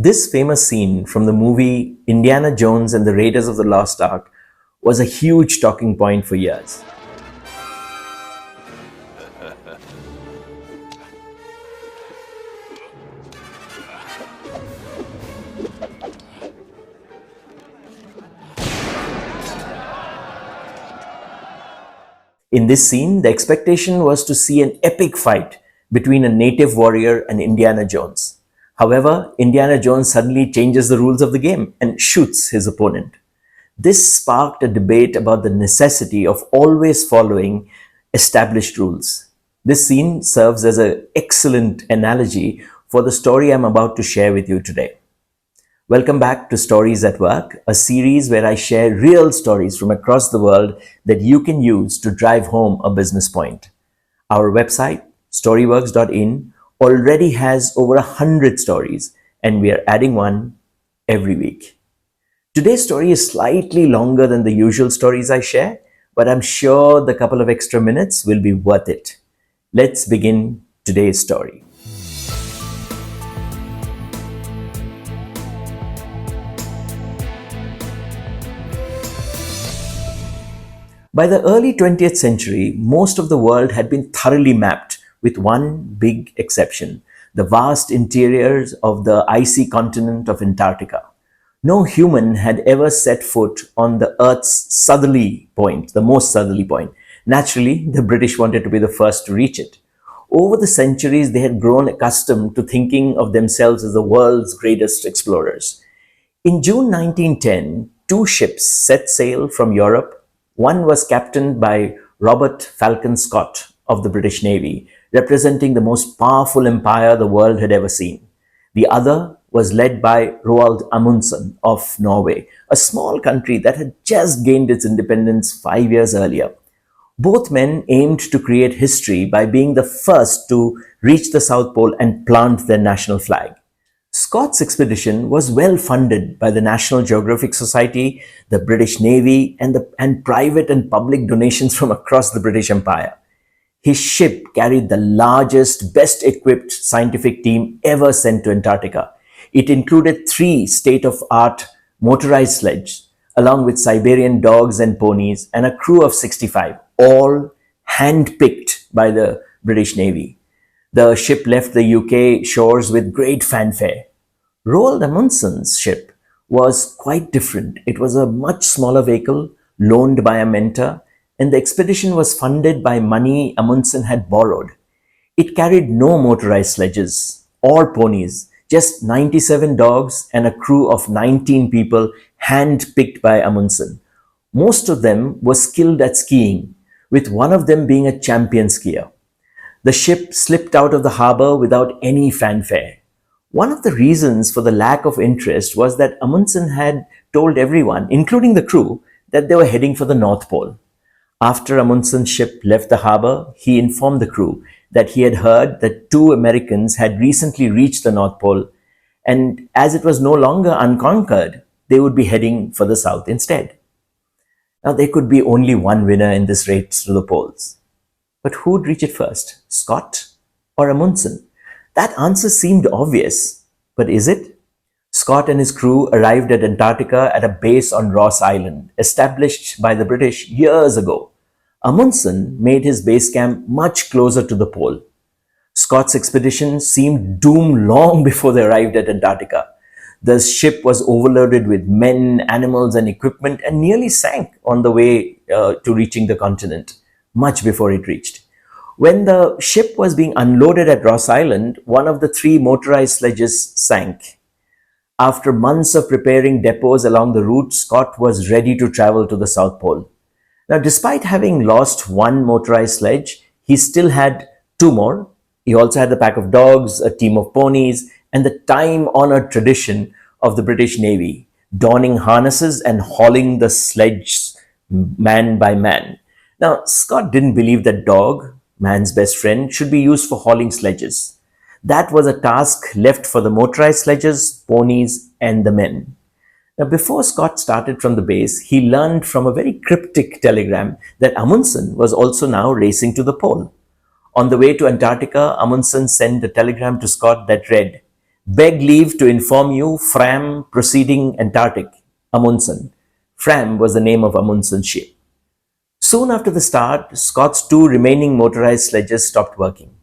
This famous scene from the movie Indiana Jones and the Raiders of the Lost Ark was a huge talking point for years. In this scene, the expectation was to see an epic fight between a native warrior and Indiana Jones. However, Indiana Jones suddenly changes the rules of the game and shoots his opponent. This sparked a debate about the necessity of always following established rules. This scene serves as an excellent analogy for the story I'm about to share with you today. Welcome back to Stories at Work, a series where I share real stories from across the world that you can use to drive home a business point. Our website, storyworks.in, already has over 100 stories, and we are adding one every week. Today's story is slightly longer than the usual stories I share, but I'm sure the couple of extra minutes will be worth it. Let's begin today's story. By the early 20th century, most of the world had been thoroughly mapped, with one big exception: the vast interiors of the icy continent of Antarctica. No human had ever set foot on the Earth's southerly point, the most southerly point. Naturally, the British wanted to be the first to reach it. Over the centuries, they had grown accustomed to thinking of themselves as the world's greatest explorers. In June 1910, two ships set sail from Europe. One was captained by Robert Falcon Scott of the British Navy, representing the most powerful empire the world had ever seen. The other was led by Roald Amundsen of Norway, a small country that had just gained its independence 5 years earlier. Both men aimed to create history by being the first to reach the South Pole and plant their national flag. Scott's expedition was well funded by the National Geographic Society, the British Navy, and private and public donations from across the British Empire. His ship carried the largest, best equipped scientific team ever sent to Antarctica. It included 3 state-of-art motorized sledges, along with Siberian dogs and ponies, and a crew of 65, all hand-picked by the British Navy. The ship left the UK shores with great fanfare. Roald Amundsen's ship was quite different. It was a much smaller vehicle, loaned by a mentor, and the expedition was funded by money Amundsen had borrowed. It carried no motorized sledges or ponies, just 97 dogs and a crew of 19 people hand-picked by Amundsen. Most of them were skilled at skiing, with one of them being a champion skier. The ship slipped out of the harbor without any fanfare. One of the reasons for the lack of interest was that Amundsen had told everyone, including the crew, that they were heading for the North Pole. After Amundsen's ship left the harbor, he informed the crew that he had heard that 2 Americans had recently reached the North Pole, and as it was no longer unconquered, they would be heading for the South instead. Now, there could be only one winner in this race to the poles. But who'd reach it first, Scott or Amundsen? That answer seemed obvious, but is it? Scott and his crew arrived at Antarctica at a base on Ross Island, established by the British years ago. Amundsen made his base camp much closer to the pole. Scott's expedition seemed doomed long before they arrived at Antarctica. The ship was overloaded with men, animals, and equipment and nearly sank on the way to reaching the continent, much before it reached. When the ship was being unloaded at Ross Island, one of the 3 motorized sledges sank. After months of preparing depots along the route, Scott was ready to travel to the South Pole. Now, despite having lost 1 motorized sledge, he still had 2 more. He also had a pack of dogs, a team of ponies, and the time-honored tradition of the British Navy, donning harnesses and hauling the sledge man by man. Now, Scott didn't believe that dog, man's best friend, should be used for hauling sledges. That was a task left for the motorized sledges, ponies, and the men. Now, before Scott started from the base, he learned from a very cryptic telegram that Amundsen was also now racing to the pole. On the way to Antarctica, Amundsen sent a telegram to Scott that read, Beg leave to inform you, Fram proceeding Antarctic, Amundsen. Fram was the name of Amundsen's ship. Soon after the start, Scott's two remaining motorized sledges stopped working.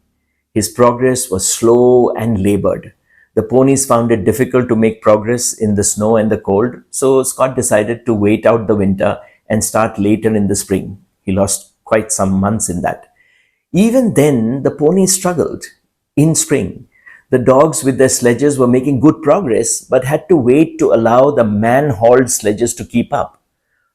His progress was slow and labored. The ponies found it difficult to make progress in the snow and the cold, so Scott decided to wait out the winter and start later in the spring. He lost quite some months in that. Even then, the ponies struggled. In spring, the dogs with their sledges were making good progress but had to wait to allow the man hauled sledges to keep up.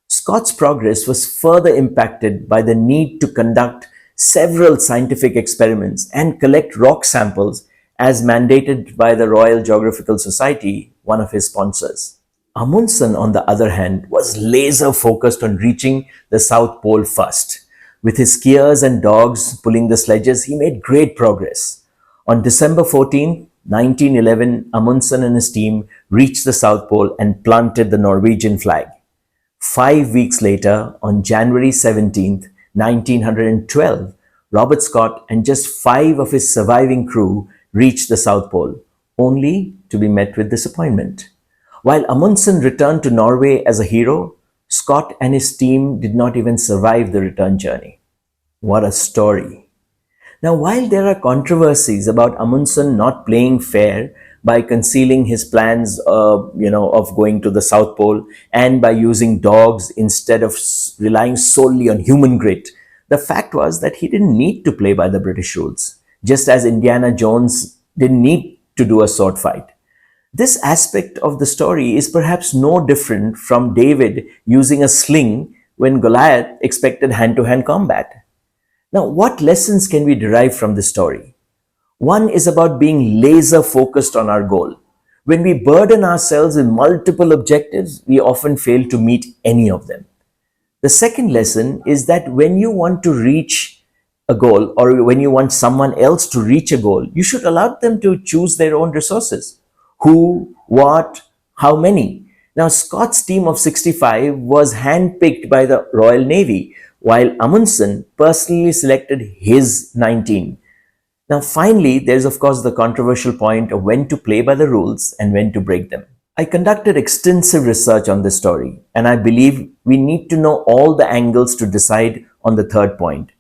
Scott's progress was further impacted by the need to conduct several scientific experiments and collect rock samples as mandated by the Royal Geographical Society, one of his sponsors. Amundsen, on the other hand, was laser focused on reaching the South Pole first. With his skiers and dogs pulling the sledges, he made great progress. On December 14, 1911, Amundsen and his team reached the South Pole and planted the Norwegian flag. 5 weeks later, on January 17th, 1912, Robert Scott and just 5 of his surviving crew reached the South Pole, only to be met with disappointment. While Amundsen returned to Norway as a hero, Scott and his team did not even survive the return journey. What a story! Now, while there are controversies about Amundsen not playing fair by concealing his plans, of going to the South Pole and by using dogs instead of relying solely on human grit, the fact was that he didn't need to play by the British rules, just as Indiana Jones didn't need to do a sword fight. This aspect of the story is perhaps no different from David using a sling when Goliath expected hand to hand combat. Now, what lessons can we derive from this story? One is about being laser focused on our goal. When we burden ourselves with multiple objectives, we often fail to meet any of them. The second lesson is that when you want to reach a goal or when you want someone else to reach a goal, you should allow them to choose their own resources. Who, what, how many? Now, Scott's team of 65 was handpicked by the Royal Navy, while Amundsen personally selected his 19. Now, finally, there's of course the controversial point of when to play by the rules and when to break them. I conducted extensive research on this story, and I believe we need to know all the angles to decide on the third point.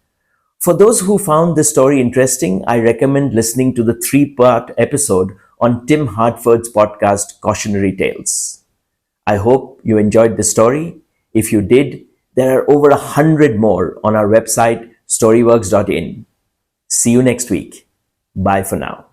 For those who found this story interesting, I recommend listening to the 3-part episode on Tim Hartford's podcast, Cautionary Tales. I hope you enjoyed the story. If you did, there are over 100 more on our website, storyworks.in. See you next week. Bye for now.